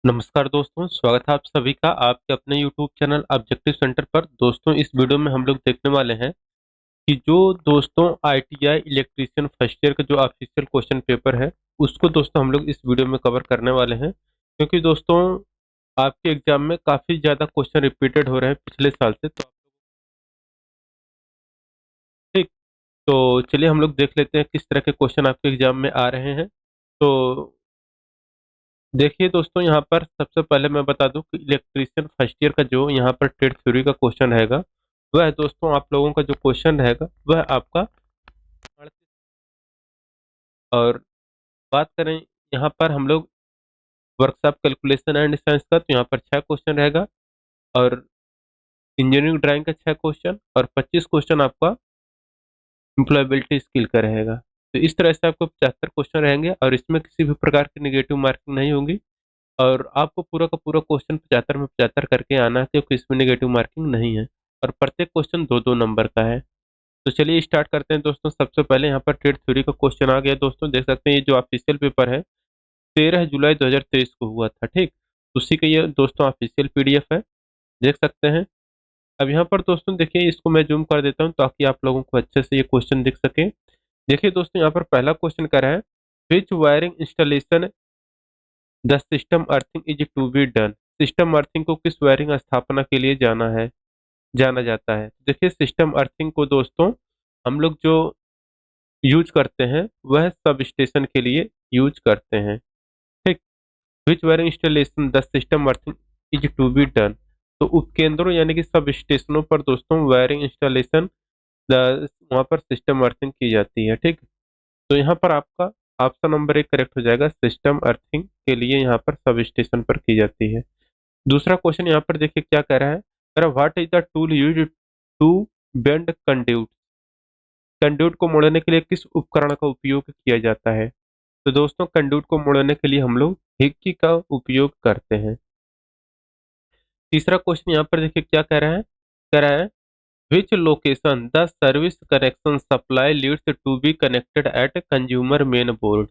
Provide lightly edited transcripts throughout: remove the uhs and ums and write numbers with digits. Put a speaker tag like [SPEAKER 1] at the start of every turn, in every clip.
[SPEAKER 1] नमस्कार दोस्तों, स्वागत है आप सभी का आपके अपने यूट्यूब चैनल ऑब्जेक्टिव सेंटर पर। दोस्तों, इस वीडियो में हम लोग देखने वाले हैं कि जो दोस्तों आईटीआई इलेक्ट्रीशियन फर्स्ट ईयर का जो ऑफिशियल क्वेश्चन पेपर है, उसको दोस्तों हम लोग इस वीडियो में कवर करने वाले हैं। क्योंकि दोस्तों आपके एग्जाम में काफ़ी ज़्यादा क्वेश्चन रिपीटेड हो रहे हैं पिछले साल से, तो ठीक। तो चलिए हम लोग देख लेते हैं किस तरह के क्वेश्चन आपके एग्जाम में आ रहे हैं। तो देखिए दोस्तों, यहाँ पर सबसे पहले मैं बता दूं कि इलेक्ट्रीशियन फर्स्ट ईयर का जो यहाँ पर ट्रेड थ्योरी का क्वेश्चन रहेगा, वह दोस्तों आप लोगों का जो क्वेश्चन रहेगा वह आपका 38। और बात करें यहाँ पर हम लोग वर्कशॉप कैलकुलेशन एंड साइंस का, तो यहाँ पर 6 क्वेश्चन रहेगा। और इंजीनियरिंग ड्राइंग का 6 क्वेश्चन और 25 क्वेश्चन आपका एम्प्लॉयबिलिटी स्किल का रहेगा। तो इस तरह से आपको 75 क्वेश्चन रहेंगे और इसमें किसी भी प्रकार की निगेटिव मार्किंग नहीं होगी। और आपको पूरा का पूरा क्वेश्चन 75 में 75 करके आना है, क्योंकि इसमें नेगेटिव मार्किंग नहीं है। और प्रत्येक क्वेश्चन दो दो नंबर का है। तो चलिए स्टार्ट करते हैं दोस्तों। सबसे पहले यहाँ पर ट्रेड थ्योरी का क्वेश्चन आ गया दोस्तों, देख सकते हैं ये जो ऑफिशियल पेपर है 13 जुलाई 2023 को हुआ था, ठीक। उसी का ये दोस्तों ऑफिशियल पीडीएफ है, देख सकते हैं। अब यहाँ पर दोस्तों देखिए, इसको मैं जूम कर देता हूँ ताकि आप लोगों को अच्छे से ये क्वेश्चन दिख सके। देखिए दोस्तों, यहाँ पर पहला क्वेश्चन कर रहा है, which wiring installation the system earthing is to be done. System earthing को किस वायरिंग स्थापना के लिए जाना जाता है। देखिए सिस्टम अर्थिंग को दोस्तों हम लोग जो यूज करते हैं वह सब स्टेशन के लिए यूज करते हैं, ठीक। Which wiring installation the system earthing is to be done. तो उपकेंद्रों यानी कि सब स्टेशनों पर दोस्तों वायरिंग इंस्टॉलेशन वहाँ पर सिस्टम अर्थिंग की जाती है, ठीक। तो यहाँ पर आपका ऑप्शन नंबर 1 करेक्ट हो जाएगा। सिस्टम अर्थिंग के लिए यहाँ पर सब स्टेशन पर की जाती है। दूसरा क्वेश्चन यहाँ पर देखिए क्या कह रहा है, कह रहा what is the tool use to bend conduit. Conduit को मोड़ने के लिए किस उपकरण का उपयोग किया जाता है। तो दोस्तों कंड्यूट को मोड़ने के लिए हम लोग हिक्की का उपयोग करते हैं। तीसरा क्वेश्चन यहाँ पर देखिए क्या कह रहा है which location the service connection supply leads to be connected at consumer main board.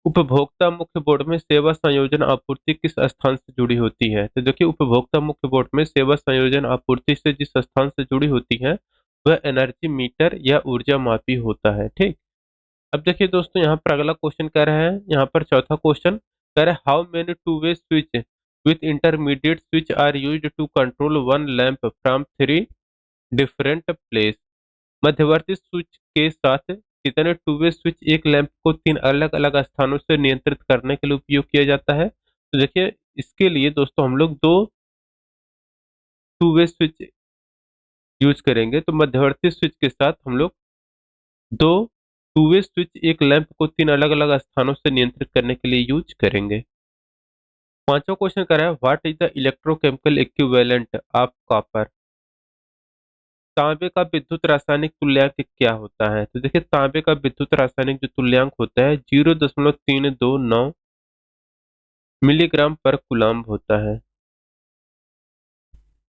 [SPEAKER 1] उपभोक्ता मुख्य बोर्ड में सेवा संयोजन आपूर्ति किस स्थान से जुड़ी होती है। तो देखिए उपभोक्ता मुख्य बोर्ड में सेवा संयोजन आपूर्ति से जिस स्थान से जुड़ी होती है वह एनर्जी मीटर या ऊर्जा मापी होता है, ठीक। अब देखिए दोस्तों, यहाँ पर अगला क्वेश्चन कह रहा है, यहाँ पर चौथा क्वेश्चन कह रहा है how many two way switch with intermediate switch are used to control one lamp from three different place. मध्यवर्ती स्विच के साथ कितने टू वे स्विच एक लैंप को 3 अलग अलग स्थानों से नियंत्रित करने के लिए उपयोग किया जाता है। तो देखिए इसके लिए दोस्तों हम लोग दो टू वे स्विच यूज करेंगे। तो मध्यवर्ती स्विच के साथ हम लोग दो टू वे स्विच एक लैंप को 3 अलग अलग स्थानों से नियंत्रित करने के लिए यूज करेंगे। पांचवा क्वेश्चन कर रहा है what is the electrochemical equivalent of copper. तांबे का विद्युत रासायनिक तुल्यांक क्या होता है। तो देखिए तांबे का विद्युत रासायनिक जो तुल्यांक होता है 0.329 मिलीग्राम पर कूलम्ब होता है।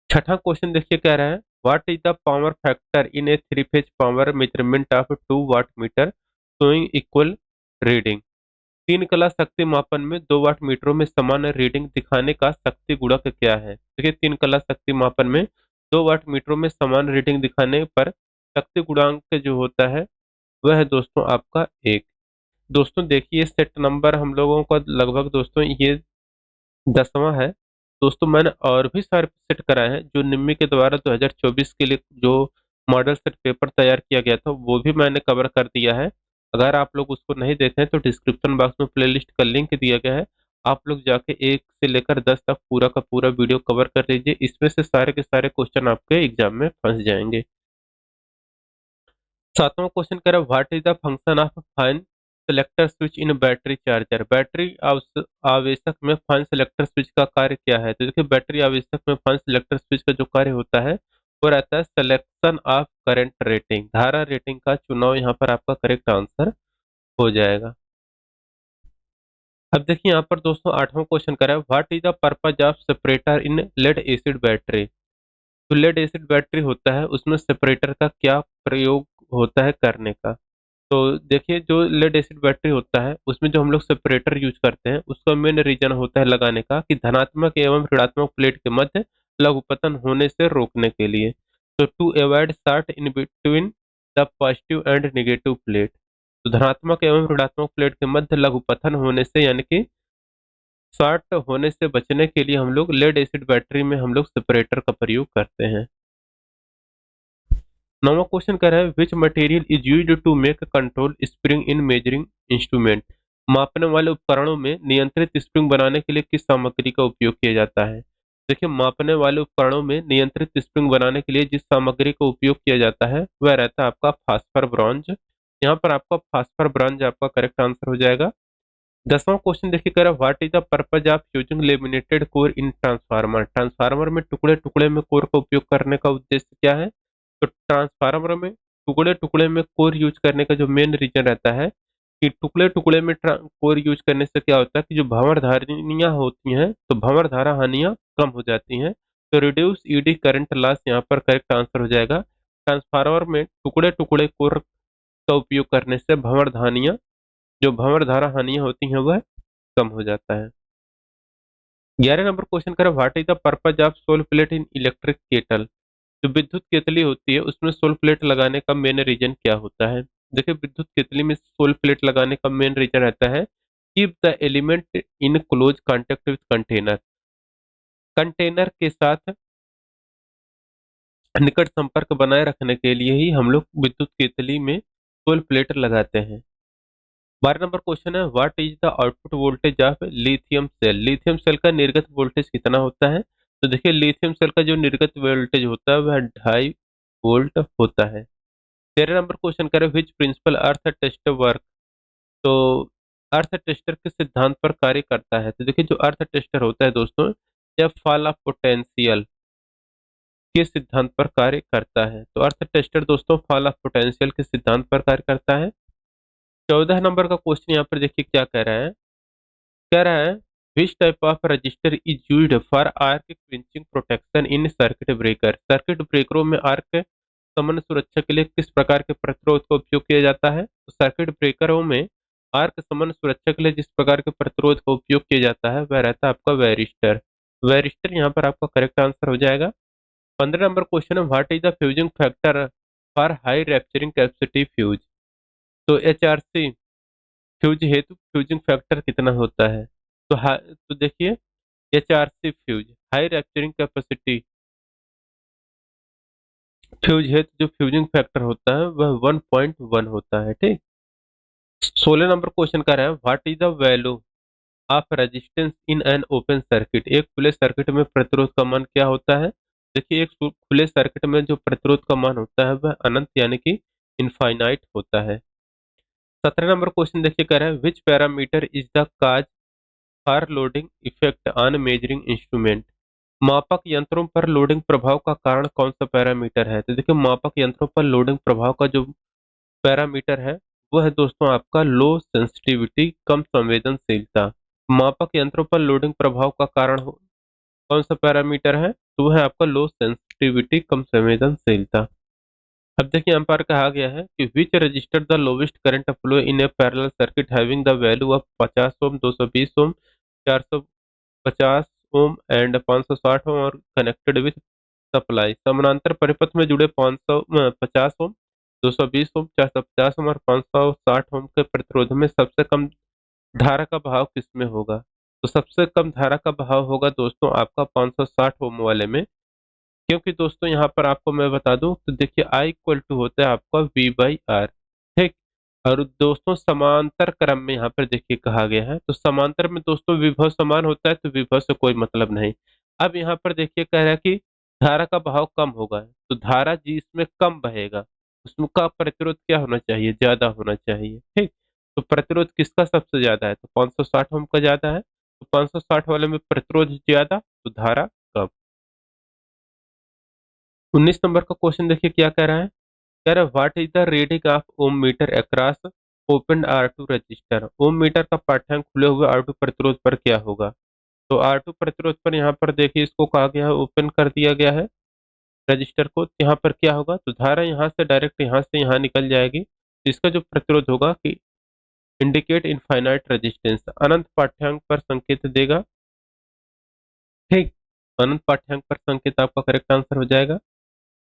[SPEAKER 1] छठा क्वेश्चन देखिए कह रहा है what is the power factor in a three phase power measurement of 2 wattmeter showing equal reading. तीन कला शक्ति मापन में 2 वाट मीटरों में समान रीडिंग दिखाने का शक्ति गुणक क्या है। देखिए तीन कला शक्ति मापन में 2 वाट मीटरों में समान रीडिंग दिखाने पर शक्ति गुणांक जो होता है वह है दोस्तों आपका 1। दोस्तों देखिए सेट नंबर हम लोगों का लगभग दोस्तों ये 10वां है। दोस्तों मैंने और भी सारे सेट कराए हैं जो निम्मी के द्वारा 2024 के लिए जो मॉडल सेट पेपर तैयार किया गया था वो भी मैंने कवर कर दिया है। अगर आप लोग उसको नहीं देखे हैं तो डिस्क्रिप्शन बॉक्स में प्लेलिस्ट का लिंक दिया गया है, आप लोग जाके 1 से लेकर 10 तक पूरा का पूरा वीडियो कवर कर लीजिए। इसमें से सारे के सारे क्वेश्चन आपके एग्जाम में फंस जाएंगे। सातवां क्वेश्चन कह रहा है what is the function of fine selector switch in battery charger. Battery आवेशक में फाइन सेलेक्टर स्विच का कार्य क्या है। तो देखिए बैटरी आवेशक में फाइन सेलेक्टर स्विच का जो कार्य होता है वो रहता है सिलेक्शन ऑफ करंट रेटिंग। धारा रेटिंग का चुनाव यहाँ पर आपका करेक्ट आंसर हो जाएगा। अब देखिए यहाँ पर दोस्तों आठवां क्वेश्चन कर रहा है what is the purpose of separator in lead acid battery. तो लेड एसिड बैटरी होता है उसमें सेपरेटर का क्या प्रयोग होता है करने का। तो देखिए जो लेड एसिड बैटरी होता है उसमें जो हम लोग सेपरेटर यूज करते हैं उसका मेन रीजन होता है लगाने का कि धनात्मक एवं ऋणात्मक प्लेट के मध्य लघुपतन होने से रोकने के लिए। तो to avoid short in between the positive and negative plate, तो धनात्मक एवं ऋणात्मक प्लेट के मध्य लघुपतन होने से यानी कि शॉर्ट होने से बचने के लिए हम लोग लेड एसिड बैटरी में हम लोग सेपरेटर का प्रयोग करते हैं। नौवां क्वेश्चन कह रहा है which material is used to make control spring in measuring instrument, मापने वाले उपकरणों में नियंत्रित स्प्रिंग बनाने के लिए किस सामग्री का उपयोग किया जाता है। देखिए मापने वाले उपकरणों में नियंत्रित स्प्रिंग बनाने के लिए जिस सामग्री का उपयोग किया जाता है वह रहता है आपका फास्फर ब्रॉन्ज। यहाँ पर आपका फास्फर ब्रॉन्ज आपका करेक्ट आंसर हो जाएगा। 10वां क्वेश्चन देखिए कह रहा है what is the purpose of using laminated core in transformer, transformer में टुकड़े टुकड़े में कोर का उपयोग करने का उद्देश्य क्या है। तो ट्रांसफार्मर में टुकड़े टुकड़े में कोर यूज करने का जो मेन रीजन रहता है कि टुकड़े टुकड़े में कोर यूज करने से क्या होता है कि जो भंवर धारियां होती हैं तो भंवर धारा हानियां कम हो जाती हैं। तो रिड्यूस ईडी करंट लॉस यहाँ पर करेक्ट आंसर हो जाएगा। ट्रांसफार्मर में टुकड़े टुकड़े कोर का उपयोग करने से भंवर धानियां जो भंवर धारा हानियां होती हैं वह कम हो जाता है। 11 नंबर क्वेश्चन करें what is the purpose of soul plate in electric kettle, जो विद्युत केतली होती है उसमें सोल प्लेट लगाने का मेन रीजन क्या होता है। देखिए विद्युत केतली में सोल प्लेट लगाने का मेन रीजन रहता है keep the element in close contact with container, container के साथ निकट संपर्क बनाए रखने के लिए ही हम लोग विद्युत केतली में सोल प्लेट लगाते हैं। 12 नंबर क्वेश्चन है what is the output voltage of lithium cell, lithium cell का निर्गत वोल्टेज कितना होता है। तो देखिए लिथियम सेल का जो निर्गत वोल्टेज होता है वह 2.5 वोल्ट होता है। 13 नंबर क्वेश्चन करें which principle earth test work, तो अर्थ टेस्टर किस सिद्धांत पर कार्य करता है। तो देखिए जो अर्थ टेस्टर होता है दोस्तों यह फॉल ऑफ पोटेंशियल के सिद्धांत पर कार्य करता है। तो अर्थ टेस्टर दोस्तों फॉल ऑफ पोटेंशियल के सिद्धांत पर कार्य करता है। 14 नंबर का क्वेश्चन यहाँ पर देखिए क्या कह रहा है, कह रहा है which type of register is used for arc quenching protection in circuit breaker, circuit ब्रेकरों में आर्क सामान्य सुरक्षा के लिए किस प्रकार के प्रतिरोध का उपयोग किया जाता है। तो सर्किट ब्रेकरों में आर्क सामान्य सुरक्षा के लिए जिस प्रकार के प्रतिरोध का उपयोग किया जाता है वह रहता है आपका वैरिस्टर, वैरिस्टर यहाँ पर आपका करेक्ट आंसर हो जाएगा। 15 नंबर क्वेश्चन है what is the fusing factor for high rapturing capacity fuse, तो HRC फ्यूज हेतु फ्यूजिंग फैक्टर कितना होता है। तो देखिए HRC fuse high rapturing capacity fuse हेतु जो फ्यूजिंग फैक्टर होता है वह 1.1 होता है। ठीक। 16 नंबर क्वेश्चन का रहा है what is the value of resistance in an open circuit, एक खुले सर्किट में प्रतिरोध का मान क्या होता है। देखिए एक खुले सर्किट में जो प्रतिरोध का मान होता है वह अनंत यानी कि इनफाइनाइट होता है। 17 नंबर क्वेश्चन देखिए कह रहा है which parameter is the cause for loading effect on measuring instrument, मापक यंत्रों पर लोडिंग प्रभाव का कारण कौन सा पैरामीटर है। तो देखिए मापक यंत्रों पर लोडिंग प्रभाव का जो पैरामीटर है वो है दोस्तों आपका लो सेंसिटिविटी कम संवेदनशीलता, मापक यंत्रों पर लोडिंग प्रभाव का कारण कौन सा पैरामीटर है तो वह है आपका लो सेंसिटिविटी कम संवेदनशीलता। अब देखिए यहाँ पर कहा गया है कि which register the lowest current flow in a parallel circuit having the value of 50 ohm 220 ohm 450 ohm and 560 ohm और कनेक्टेड विथ सप्लाई, समानांतर परिपथ में जुड़े 550 ओम 220 ओम 450 ओम और 560 ओम के प्रतिरोध में सबसे कम धारा का बहाव किसमें होगा। तो सबसे कम धारा का बहाव होगा दोस्तों आपका 560 ओम वाले में, क्योंकि दोस्तों यहाँ पर आपको मैं बता दूं तो देखिए I इक्वल टू होता है आपका V/R। ठीक। और दोस्तों समांतर क्रम में यहाँ पर देखिए कहा गया है तो समांतर में दोस्तों विभव समान होता है तो विभव से कोई मतलब नहीं। अब यहाँ पर देखिए कह रहा है कि धारा का बहाव कम होगा तो धारा जिसमें कम बहेगा उसका प्रतिरोध क्या होना चाहिए, ज्यादा होना चाहिए। ठीक। तो प्रतिरोध किसका सबसे ज्यादा है तो 560 ओम का ज्यादा है, तो 560 वाले में प्रतिरोध ज्यादा तो धारा कम। 19 नंबर का क्वेश्चन देखिए क्या कह रहा है, कह रहा है what is the reading of ohmmeter across open R2 resistor, ohmmeter का पाठ्यांक खुले हुए R2 प्रतिरोध पर क्या होगा। तो R2 प्रतिरोध पर यहाँ पर देखिए इसको कहा गया है ओपन कर दिया गया है रजिस्टर को, यहाँ पर क्या होगा तो धारा यहाँ से डायरेक्ट यहाँ से यहाँ निकल जाएगी इसका जो प्रतिरोध होगा कि इंडिकेट इनफाइनाइट रेजिस्टेंस, अनंत पाठ्यांक पर संकेत देगा। ठीक, अनंत पाठ्यांक पर संकेत आपका करेक्ट आंसर हो जाएगा।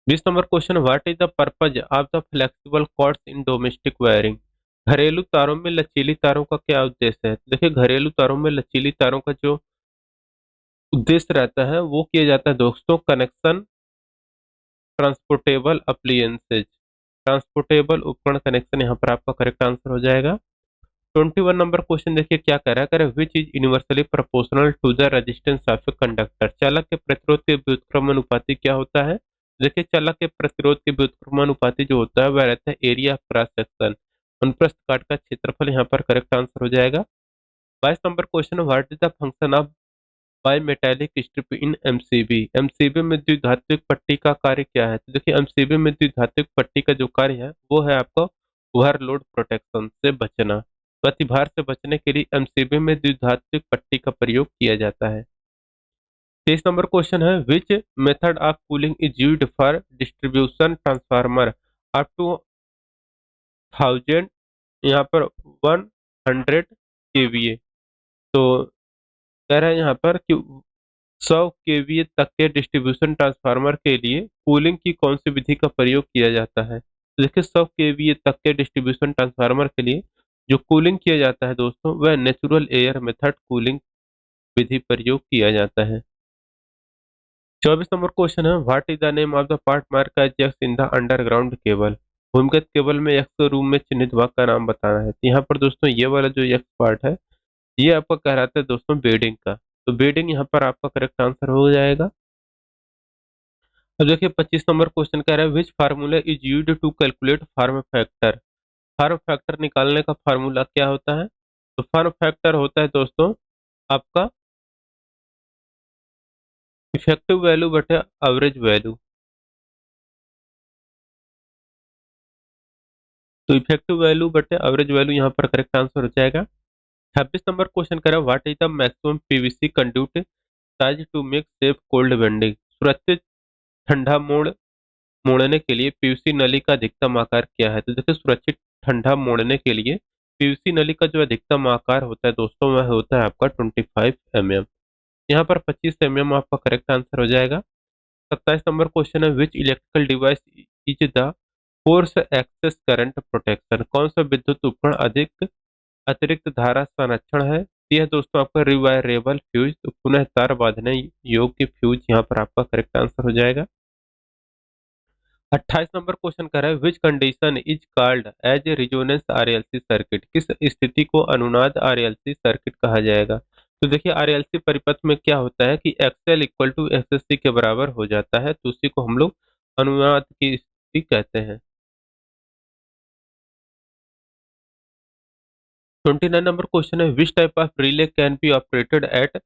[SPEAKER 1] 20 number question, what is the purpose of the flexible cords in domestic wiring. घरेलू तारों में लचीली तारों का क्या उद्देश्य है? देखिए, घरेलू तारों में लचीली तारों का जो उद्देश्य रहता है वो किया जाता है दोस्तों, कनेक्शन ट्रांसपोर्टेबल अप्लियंसेज, ट्रांसपोर्टेबल उपकरण कनेक्शन यहाँ पर आपका करेक्ट आंसर हो जाएगा। 21 नंबर क्वेश्चन देखिए क्या कह रहा है, कह रहा है which is universally proportional to the resistance of a conductor. चालक के प्रतिरोध के व्युत्क्रमानुपाती क्या होता है? देखिए, चालक के प्रतिरोध के व्युत्क्रमानुपाती जो होता है वह रहता है एरिया क्रॉस सेक्शन, अनुप्रस्थ काट का क्षेत्रफल, यहाँ पर करेक्ट आंसर हो जाएगा। 22 number question, what is the function of by metallic strip in MCB. MCB में द्विधात्विक पट्टी का कार्य क्या है? तो देखिए, एमसीबी में द्विधात्विक पट्टी का जो कार्य है वो है आपका ओवरलोड प्रोटेक्शन से बचना। प्रतिभार से बचने के लिए एमसीबी में द्विधात्विक पट्टी का प्रयोग किया जाता है। 23 नंबर क्वेश्चन है, which method of cooling is used for distribution transformer up to 1000, यहाँ पर 100 केवीए। तो कह रहा है यहाँ पर कि 100 केवीए तक के डिस्ट्रीब्यूशन ट्रांसफार्मर के लिए कूलिंग की कौन सी विधि का प्रयोग किया जाता है? तो देखिए, 100 केवीए तक के डिस्ट्रीब्यूशन ट्रांसफार्मर के लिए जो कूलिंग किया जाता है दोस्तों वह नेचुरल एयर मेथड कूलिंग विधि प्रयोग किया जाता है। 24 नंबर क्वेश्चन है, what is the name of the part mark as X in the underground cable. भूमिगत केबल में एक्स रूम में चिन्हित भाग का नाम बताना है। तो यहाँ पर दोस्तों ये वाला जो एक्स पार्ट है ये आपका कहलाता है दोस्तों बेडिंग का। तो बेडिंग यहाँ पर आपका करेक्ट आंसर हो जाएगा। अब देखिए, 25 नंबर क्वेश्चन कह रहा है which formula is used to calculate form factor. Form factor निकालने का फार्मूला क्या होता है? तो फार्म फैक्टर होता है दोस्तों आपका इफेक्टिव वैल्यू बटे एवरेज वैल्यू। तो इफेक्टिव वैल्यू बटे एवरेज वैल्यू यहाँ पर करेक्ट आंसर हो जाएगा। 26 नंबर क्वेश्चन कह रहा है what is the maximum PVC conduit size to make safe cold bending. सुरक्षित ठंडा मोड़ने के लिए पीवीसी नली का अधिकतम आकार क्या है? तो देखिए, सुरक्षित ठंडा मोड़ने के लिए पीवीसी नली का जो अधिकतम आकार होता है दोस्तों वह होता है आपका 25 mm। यहाँ पर 25 mm आपका करेक्ट आंसर हो जाएगा। 27 नंबर क्वेश्चन है which electrical device is the force excess current protection. कौन सा विद्युत उपकरण अधिक अतिरिक्त धारा संरक्षण है? यह दोस्तों आपका रिवायरेबल फ्यूज, तो पुनः तार बांधने योग्य फ्यूज यहाँ पर आपका करेक्ट आंसर हो जाएगा। 28 नंबर क्वेश्चन कर रहा है which condition is called as a resonance RLC circuit. किस स्थिति को अनुनाद आरएलसी सर्किट कहा जाएगा? तो देखिए, आरएलसी परिपथ में क्या होता है कि एक्सएल इक्वल टू एक्सएससी के बराबर हो जाता है, तो उसी को हम लोग अनुनाद की स्थिति कहते हैं। 29 नंबर क्वेश्चन है which type of relay can be operated at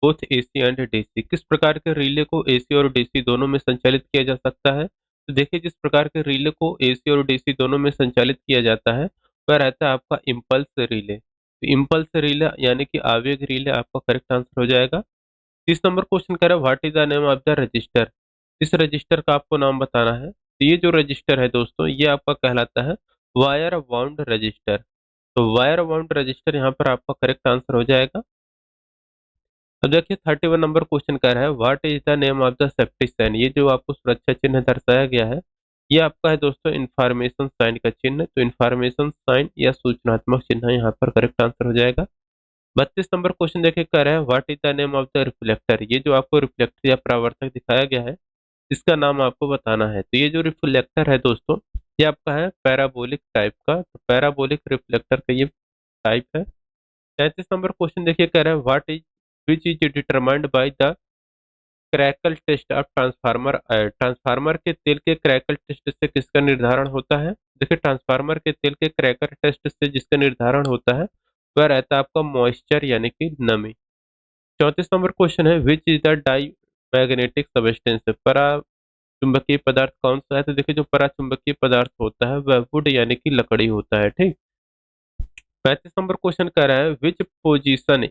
[SPEAKER 1] both AC and DC. किस प्रकार के रिले को एसी और डीसी दोनों में संचालित किया जा सकता है? तो देखिए, जिस प्रकार के रिले को एसी और डीसी दोनों में संचालित किया जाता है वह रहता है आपका इम्पल्स रिले। तो इम्पल्स रिले यानी कि आवेग रिले आपका करेक्ट आंसर हो जाएगा। 30 नंबर क्वेश्चन कह रहा है what is the name of the register. इस रजिस्टर का आपको नाम बताना है। तो ये जो रजिस्टर है दोस्तों ये आपका कहलाता है वायर बाउंड रजिस्टर। तो वायर बाउंड रजिस्टर यहाँ पर आपका करेक्ट आंसर हो जाएगा। अब देखिए, 31 नंबर क्वेश्चन कह रहा है what is the name of the safety sign. ये जो आपको सुरक्षा चिन्ह दर्शाया गया है ये आपका है दोस्तों इंफॉर्मेशन साइन का चिन्ह। तो इंफॉर्मेशन साइन या सूचनात्मक चिन्ह यहाँ पर करेक्ट आंसर हो जाएगा। 32 नंबर क्वेश्चन देखिए कह रहा है what is the name of the reflector. ये जो आपको रिफ्लेक्टर या परावर्तक दिखाया गया है इसका नाम आपको बताना है। तो ये जो रिफ्लेक्टर है दोस्तों ये आपका है पैराबोलिक टाइप का। तो पैराबोलिक रिफ्लेक्टर का ये टाइप है। 33 नंबर क्वेश्चन देखिए कह रहा है what is which is determined by the crackle test of transformer oil. Transformer के तेल के क्रैकल टेस्ट से किसका निर्धारण होता है? देखिए, ट्रांसफार्मर के तेल के क्रैकल टेस्ट से जिसका निर्धारण होता है वह रहता है आपका मॉइस्चर यानी कि नमी। 34 नंबर क्वेश्चन है which is the diamagnetic substance. परा चुंबकीय पदार्थ कौन सा है? तो देखिए, जो परा चुंबकीय पदार्थ होता है वह वुड यानी कि लकड़ी होता है। ठीक। 35 नंबर क्वेश्चन कह रहा है which position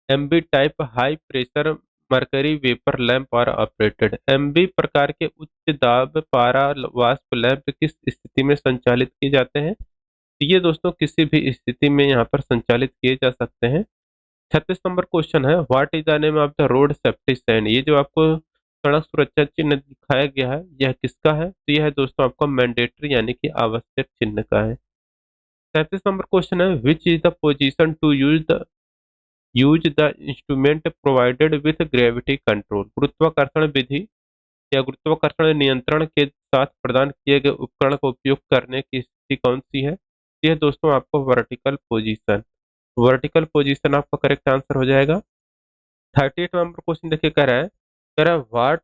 [SPEAKER 1] MB type high pressure mercury vapour lamp are operated. MB प्रकार के उच्च दाब पारा वाष्प लैंप किस स्थिति में संचालित किए जाते हैं? तो ये दोस्तों किसी भी स्थिति में यहाँ पर संचालित किए जा सकते हैं। 36 नंबर क्वेश्चन है, what is the name of the road safety sign. ये जो आपको सड़क सुरक्षा चिन्ह दिखाया गया है, यह किसका है? तो यह है दोस्तों आपका मैंडेटरी यानी कि आवश्यक चिन्ह का है। 37 नंबर क्वेश्चन है, which is the position to use the instrument provided with gravity control. गुरुत्वाकर्षण विधि या गुरुत्वाकर्षण नियंत्रण के साथ प्रदान किए गए उपकरण का उपयोग करने की स्थिति कौन सी है? यह दोस्तों आपको वर्टिकल पोजीशन, वर्टिकल पोजीशन आपका करेक्ट आंसर हो जाएगा। 38 नंबर क्वेश्चन देखिए कह रहा है what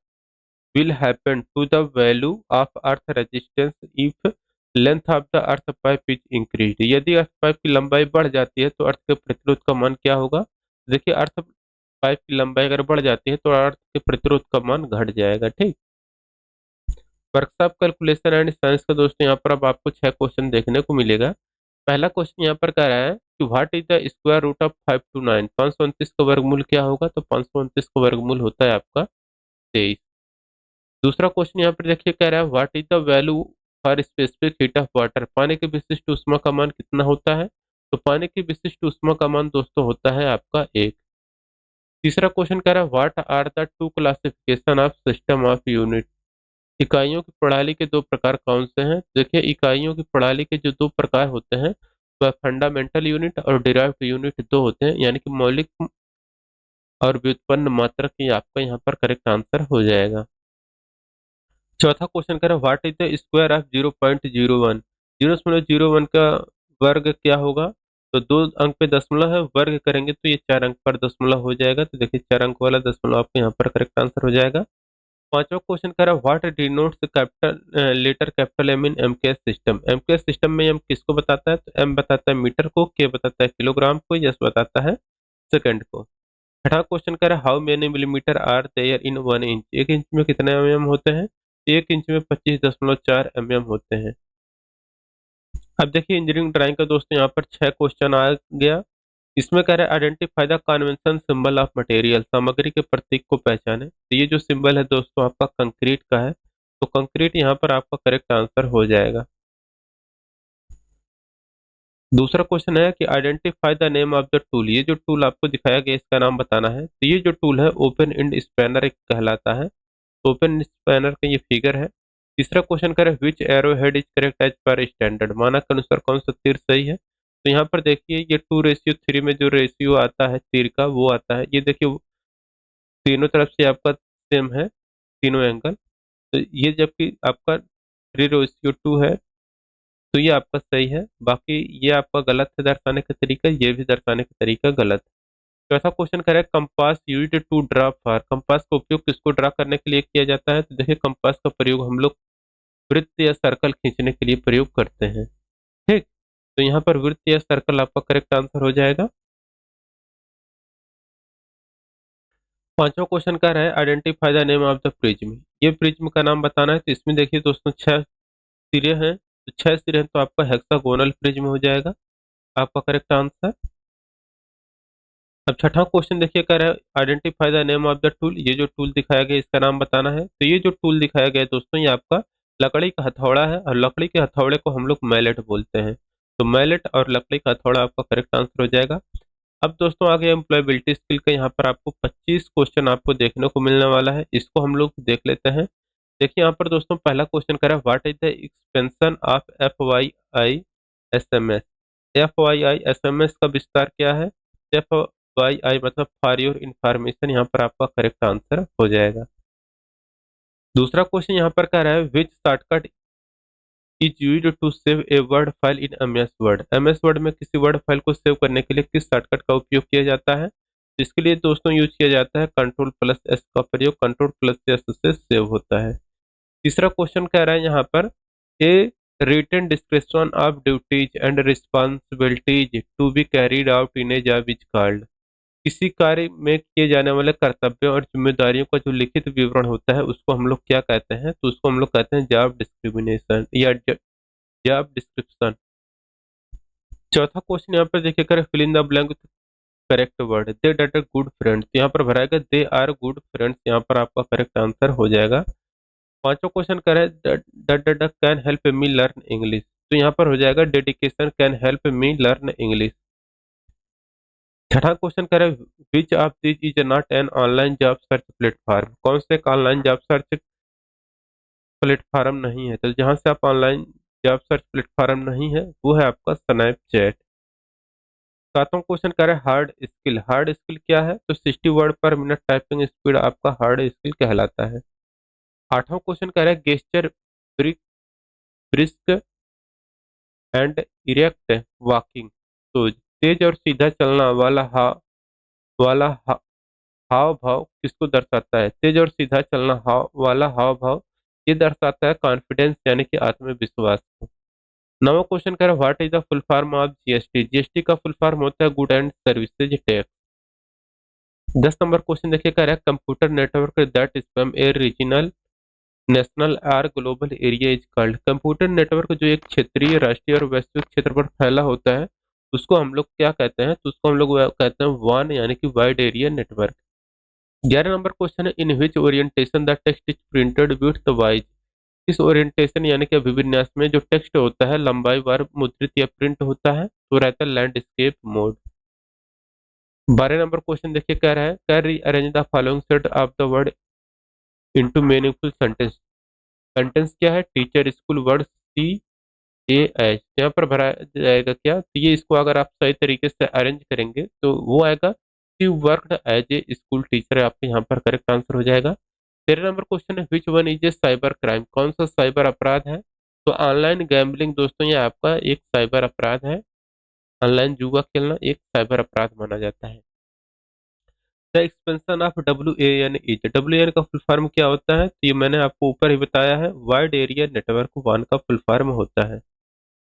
[SPEAKER 1] will happen to the value of earth resistance if length of the earth pipe is increase. यदि अर्थ पाइप की लंबाई बढ़ जाती है तो अर्थ के प्रतिरोध का मान क्या होगा? देखिए अर्थ पाइप की लंबाई अगर बढ़ जाती है तो अर्थ के प्रतिरोध का मान घट जाएगा। ठीक, वर्कशॉप कैलकुलेशन एंड साइंस का दोस्तों यहाँ पर अब आपको 6 क्वेश्चन देखने को मिलेगा। पहला क्वेश्चन यहाँ पर कह रहा है कि what is the square root of 529। 529 का वर्गमूल क्या होगा? तो 529 का वर्गमूल होता है आपका 23। दूसरा क्वेश्चन यहाँ पर देखिए कह रहा है what is the value for specific heat of water. पानी की विशिष्ट ऊष्मा का मान कितना होता है? तो पानी की विशिष्ट ऊष्मा का मान दोस्तों होता है आपका 1। तीसरा क्वेश्चन कह रहा है what are the two classification of system of unit. इकाइयों की प्रणाली के दो प्रकार कौन से हैं? देखिए इकाइयों की प्रणाली के जो दो प्रकार होते हैं वह फंडामेंटल यूनिट और डिराइव्ड यूनिट दो होते हैं, यानी कि मौलिक और व्युत्पन्न मात्रक। ये आपका यहाँ पर करेक्ट आंसर हो जाएगा। चौथा क्वेश्चन करें what is the square of 0.01। 0.01 का वर्ग क्या होगा? तो 2 अंक पे दशमलव है, वर्ग करेंगे तो ये 4 अंक पर दशमलव हो जाएगा। तो देखिए 4 अंक वाला दशमलव आपके यहाँ पर करेक्ट आंसर हो जाएगा। पांचवा क्वेश्चन कह रहा है what denotes capital letter capital M in MKS system. MKS system में एम किसको बताता है? तो एम बताता है मीटर को, के बताता है किलोग्राम को, यस बताता है सेकंड को। छठा क्वेश्चन कह रहा है how many millimetre are there in 1 inch. 1 inch में कितने एमएम होते हैं? 1 इंच में 25.4 एमएम होते हैं। अब देखिए इंजीनियरिंग ड्राइंग का दोस्तों यहाँ पर 6 क्वेश्चन आ गया। इसमें कह रहा है identify the convention symbol of material. सामग्री के प्रतीक को पहचाने। तो ये जो सिंबल है दोस्तों आपका कंक्रीट का है, तो कंक्रीट यहाँ पर आपका करेक्ट आंसर हो जाएगा। दूसरा क्वेश्चन है कि identify the name of the tool. ये जो टूल आपको दिखाया गया इसका नाम बताना है। तो ये जो टूल है ओपन एंड स्पैनर एक कहलाता है। ओपन स्पैनर का ये फिगर है। तीसरा क्वेश्चन करें which arrow head is correct as per standard. मानक के अनुसार कौन सा तीर सही है? तो यहाँ पर देखिए ये 2:3 में जो रेशियो आता है तीर का वो आता है। ये देखिए तीनों तरफ से आपका सेम है, तीनों एंगल। तो ये जबकि आपका 3:2 है, तो ये आपका सही है। बाकी ये आपका गलत है दर्शाने का तरीका, ये भी दर्शाने का तरीका गलत है। चौथा क्वेश्चन करें compass used to draw for. Compass का उपयोग किसको ड्रा करने के लिए किया जाता है? तो देखिए कंपास का प्रयोग हम लोग वृत्त या सर्कल खींचने के लिए प्रयोग करते हैं। ठीक, तो यहाँ पर वृत्त या सर्कल आपका करेक्ट आंसर हो जाएगा। पांचवा क्वेश्चन कह रहा है identify the name of the prism. ये प्रिज्म का नाम बताना है। तो इसमें देखिए दोस्तों 6 सिरे हैं, तो 6 सिरे हैं तो आपका हेक्सागोनल प्रिज्म हो जाएगा आपका करेक्ट आंसर। अब छठा क्वेश्चन देखिए कह रहा है identify the name of the tool. ये जो टूल दिखाया गया इसका नाम बताना है। तो ये जो टूल दिखाया गया है दोस्तों ये आपका लकड़ी का हथौड़ा है, और लकड़ी के हथौड़े को हम लोग मैलेट बोलते हैं। तो मैलेट और लकड़ी का हथौड़ा आपका करेक्ट आंसर हो जाएगा। अब दोस्तों आगे एम्प्लॉयबिलिटी स्किल का यहाँ पर आपको 25 क्वेश्चन आपको देखने को मिलने वाला है। इसको हम लोग देख लेते हैं। देखिए यहाँ पर दोस्तों पहला क्वेश्चन कह रहा है what is the expansion of FYI SMS। FYI SMS का विस्तार क्या है? FYI मतलब फॉर योर इंफॉर्मेशन, यहाँ पर आपका करेक्ट आंसर हो जाएगा। दूसरा क्वेश्चन यहाँ पर कह रहा है which shortcut is used to save a word file in MS word. MS word में किसी वर्ड फाइल को सेव करने के लिए किस शॉर्टकट का उपयोग किया जाता है? इसके लिए दोस्तों यूज किया जाता है Ctrl+S का प्रयोग। Ctrl+S से सेव होता है। तीसरा क्वेश्चन कह रहा है यहाँ पर a written description of duties and responsibilities to be carried out in a job is called. किसी कार्य में किए जाने वाले कर्तव्यों और जिम्मेदारियों का जो लिखित विवरण होता है उसको हम लोग क्या कहते हैं? तो उसको हम लोग कहते हैं जॉब डिस्क्रिमिनेशन या जॉब डिस्क्रिप्शन। चौथा क्वेश्चन यहाँ पर देखिए कर fill in the blank correct word. They डट गुड फ्रेंड्स, यहाँ पर भराएगा दे आर गुड फ्रेंड्स, यहाँ पर आपका करेक्ट आंसर हो जाएगा। पांचवा क्वेश्चन कर है the can help me learn English. तो यहाँ पर हो जाएगा dedication can help me learn English. छठा क्वेश्चन कह रहे which of this is not an online job search platform, कौन से एक ऑनलाइन जॉब सर्च प्लेटफॉर्म नहीं है। तो जहां से आप ऑनलाइन जॉब सर्च प्लेटफॉर्म नहीं है वो है आपका स्नैपचैट। सातवां क्वेश्चन कह रहे हैं हार्ड स्किल क्या है, तो 60 वर्ड पर मिनट टाइपिंग स्पीड आपका हार्ड स्किल कहलाता है। आठवां क्वेश्चन कह रहे हैं gesture brisk and erect walking, तो तेज और सीधा चलना वाला हाव भाव किसको दर्शाता है। तेज और सीधा चलना वाला हाव भाव ये दर्शाता है कॉन्फिडेंस यानी कि आत्मविश्वास को। नवा क्वेश्चन कह रहा है what is the full form of GST, GST का फुल फॉर्म होता है good and services tax. 10 number question देखिए कह रहा है computer network that spam a regional national or global area is called, computer network जो एक क्षेत्रीय राष्ट्रीय और वैश्विक क्षेत्र पर फैला होता है उसको हम लोग क्या कहते हैं, तो उसको हम लोग कहते हैं वान यानी कि wide area network. 11 number question है in which orientation the text is printed width wise, इस ओरिएंटेशन यानी कि अभिविन्यास में जो टेक्स्ट होता है लंबाई वार मुद्रित या प्रिंट होता है तो रहता है लैंडस्केप मोड। 12 नंबर क्वेश्चन देखिए कह रहा है can rearrange the following set of the word into meaningful sentence, sentence क्या है teacher school word C A H, यहाँ पर भरा जाएगा क्या, तो ये इसको अगर आप सही तरीके से अरेंज करेंगे तो वो आएगा C worked as a school teacher, आपके यहाँ पर करेक्ट आंसर हो जाएगा। 13 नंबर क्वेश्चन है which one is a cyber crime, कौन सा साइबर अपराध है, तो ऑनलाइन गैम्बलिंग दोस्तों ये आपका एक साइबर अपराध है, ऑनलाइन जुआ खेलना एक साइबर अपराध माना जाता है। The expansion of W A N is, W N का फुल फॉर्म क्या होता है, तो ये मैंने आपको ऊपर ही बताया है वाइड एरिया नेटवर्क वन का फुल फॉर्म होता है।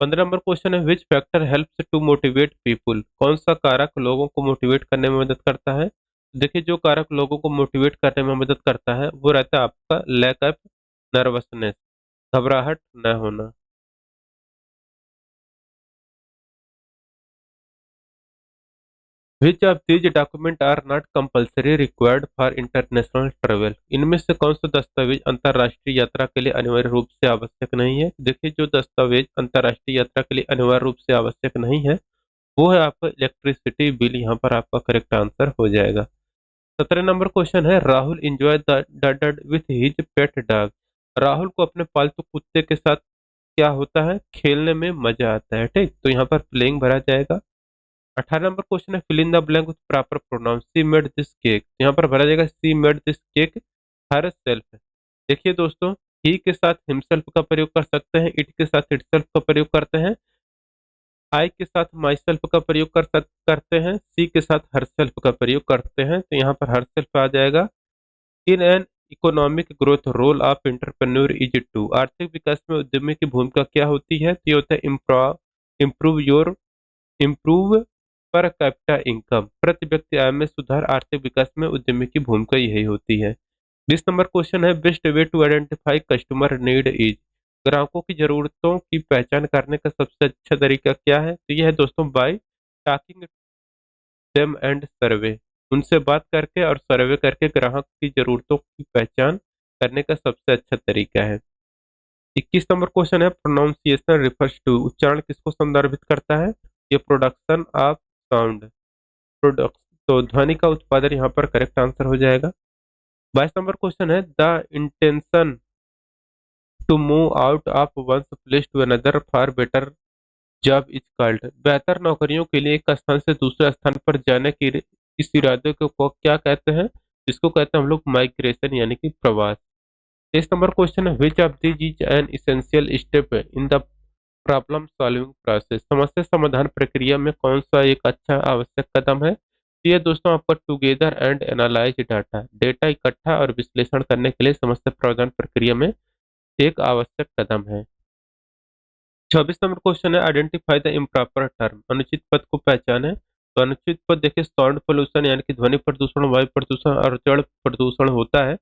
[SPEAKER 1] 15 नंबर क्वेश्चन है which factor helps to motivate people, कौन सा कारक लोगों को मोटिवेट करने में मदद करता है। देखिए जो कारक लोगों को मोटिवेट करने में मदद करता है वो रहता है आपका लैक ऑफ नर्वसनेस, घबराहट न होना। Which of these document are not compulsory required for international travel, इनमें से कौन सा दस्तावेज अंतर्राष्ट्रीय यात्रा के लिए अनिवार्य रूप से आवश्यक नहीं है। देखिए जो दस्तावेज अंतर्राष्ट्रीय यात्रा के लिए अनिवार्य रूप से आवश्यक नहीं है वो है आपका इलेक्ट्रिसिटी बिल, यहाँ पर आपका करेक्ट आंसर हो जाएगा। 17 नंबर क्वेश्चन है Rahul enjoy the dud with his pet dog, Rahul को अपने पालतू कुत्ते के साथ क्या होता है, खेलने में मजा आता है, ठीक, तो यहाँ पर प्लेइंग भरा जाएगा। 18 नंबर क्वेश्चन है fill in the blank with proper pronoun, she made this cake, यहाँ पर भरा जाएगा she made this cake herself. देखिए दोस्तों ही के साथ हिमसेल्फ का प्रयोग कर सकते हैं, इट के साथ इटसेल्फ का प्रयोग करते हैं, आई के साथ माई सेल्फ का प्रयोग करते हैं, सी के साथ हर सेल्फ का प्रयोग करते हैं, तो यहाँ पर हर सेल्फ आ जाएगा। In an economic growth role of entrepreneur is to, आर्थिक विकास में उद्यमी की भूमिका क्या होती है, तो ये होता है इम्प्रूव पर कैपिटा इनकम, प्रति व्यक्ति आय में सुधार, आर्थिक विकास में उद्यमी की भूमिका यही होती है। 20 नंबर क्वेश्चन है best way to identify customer need is, ग्राहकों की जरूरतों की पहचान करने का सबसे अच्छा तरीका क्या है, तो यह है दोस्तों बाय टॉकिंग देम एंड सर्वे, उनसे बात करके और सर्वे करके ग्राहक की जरूरतों की पहचान करने का सबसे अच्छा तरीका है। 21 नंबर क्वेश्चन है प्रोनाउंसिएशन रिफर्स टू, उच्चारण किसको संदर्भित करता है, ये प्रोडक्शन ऑफ साउंड, प्रोडक्ट, तो ध्वनि का उत्पादन यहाँ पर करेक्ट आंसर हो जाएगा। 22 नंबर क्वेश्चन है the intention to move out of one's place to another for better job is called, बेहतर नौकरियों के लिए एक स्थान से दूसरे स्थान पर जाने की इस इरादे को क्या कहते हैं, इसको कहते हैं हम लोग माइग्रेशन यानी कि प्रवास। 23 नंबर क्वेश्चन है which of this is an essential step in the problem solving process, समस्या समाधान प्रक्रिया में कौन सा एक अच्छा आवश्यक कदम है, तो ये दोस्तों आपका together and analyse data, data इकट्ठा और विश्लेषण करने के लिए समस्या समाधान प्रक्रिया में एक आवश्यक कदम है। 26 नंबर क्वेश्चन है आइडेंटिफाई द इम्प्रॉपर टर्म, अनुचित पद को पहचाने, तो अनुचित पद देखिए साउंड पोल्यूशन यानी कि ध्वनि प्रदूषण, वायु प्रदूषण और जल प्रदूषण होता है,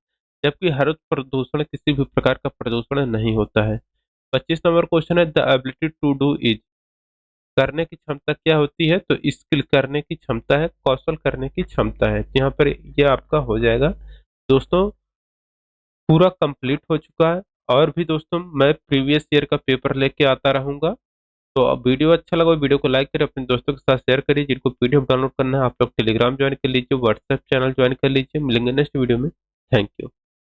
[SPEAKER 1] जबकि हरित प्रदूषण किसी भी प्रकार का प्रदूषण नहीं होता है। 25 नंबर क्वेश्चन है the ability to do is, करने की क्षमता क्या होती है, तो स्किल करने की क्षमता है, कौशल करने की क्षमता है, यहाँ पर ये आपका हो जाएगा। दोस्तों पूरा कंप्लीट हो चुका है और भी दोस्तों मैं प्रीवियस ईयर का पेपर लेके आता रहूंगा, तो अब वीडियो अच्छा लगा वीडियो को लाइक करें, अपने दोस्तों के साथ शेयर करिए। जिनको पीडीएफ डाउनलोड करना है आप लोग टेलीग्राम ज्वाइन कर लीजिए, व्हाट्सएप चैनल ज्वाइन कर लीजिए। मिलेंगे नेक्स्ट वीडियो में। Thank you.